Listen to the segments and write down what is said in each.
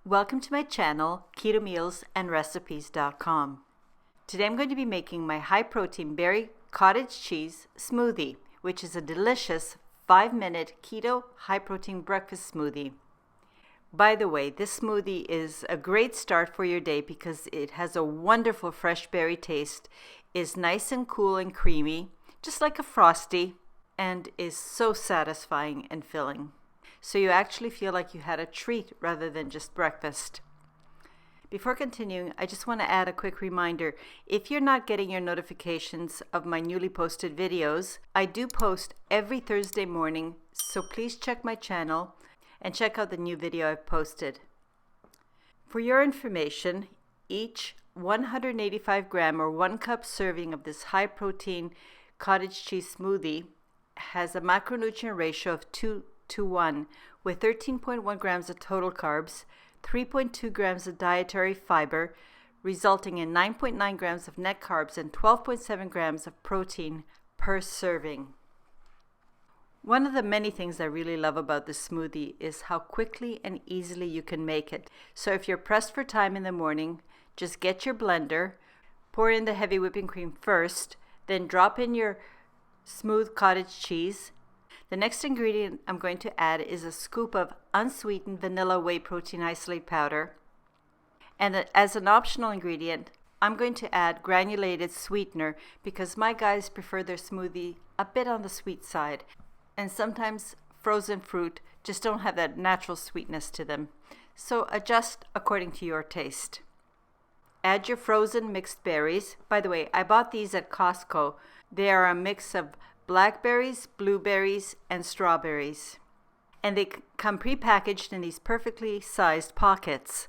Welcome to my channel, ketomealsandrecipes.com. Today I'm going to be making my high-protein berry cottage cheese smoothie, which is a delicious 5-minute keto high-protein breakfast smoothie. By the way, this smoothie is a great start for your day because it has a wonderful fresh berry taste, is nice and cool and creamy, just like a Frosty, and is so satisfying and filling. So you actually feel like you had a treat rather than just breakfast. Before continuing, I just want to add a quick reminder. If you're not getting your notifications of my newly posted videos, I do post every Thursday morning, so please check my channel and check out the new video I've posted. For your information, each 185 gram or 1 cup serving of this high protein cottage cheese smoothie has a macronutrient ratio of 2 to 1, with 13.1 grams of total carbs, 3.2 grams of dietary fiber, resulting in 9.9 grams of net carbs and 12.7 grams of protein per serving. One of the many things I really love about this smoothie is how quickly and easily you can make it. So if you're pressed for time in the morning, just get your blender, pour in the heavy whipping cream first, then drop in your smooth cottage cheese. The next ingredient I'm going to add is a scoop of unsweetened vanilla whey protein isolate powder. And as an optional ingredient, I'm going to add granulated sweetener because my guys prefer their smoothie a bit on the sweet side. And sometimes frozen fruit just don't have that natural sweetness to them. So adjust according to your taste. Add your frozen mixed berries. By the way, I bought these at Costco. They are a mix of blackberries, blueberries, and strawberries. And they come pre-packaged in these perfectly sized pockets.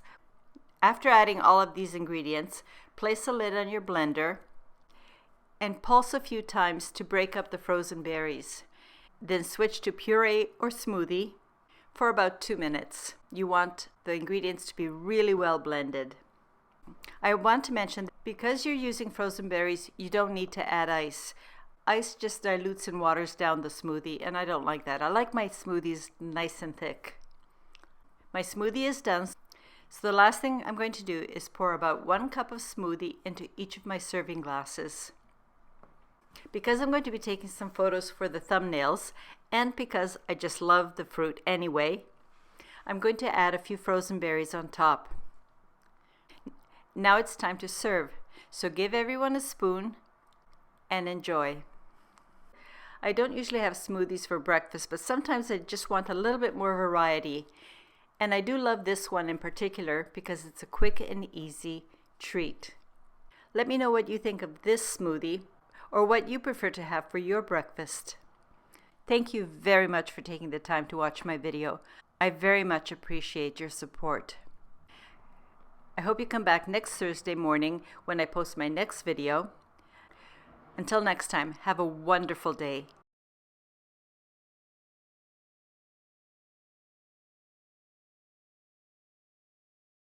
After adding all of these ingredients, place a lid on your blender and pulse a few times to break up the frozen berries. Then switch to puree or smoothie for about 2 minutes. You want the ingredients to be really well blended. I want to mention that because you're using frozen berries, you don't need to add ice. Ice just dilutes and waters down the smoothie, and I don't like that. I like my smoothies nice and thick. My smoothie is done, so the last thing I'm going to do is pour about 1 cup of smoothie into each of my serving glasses. Because I'm going to be taking some photos for the thumbnails, and because I just love the fruit anyway, I'm going to add a few frozen berries on top. Now it's time to serve, so give everyone a spoon and enjoy. I don't usually have smoothies for breakfast, but sometimes I just want a little bit more variety. And I do love this one in particular because it's a quick and easy treat. Let me know what you think of this smoothie or what you prefer to have for your breakfast. Thank you very much for taking the time to watch my video. I very much appreciate your support. I hope you come back next Thursday morning when I post my next video. Until next time, have a wonderful day.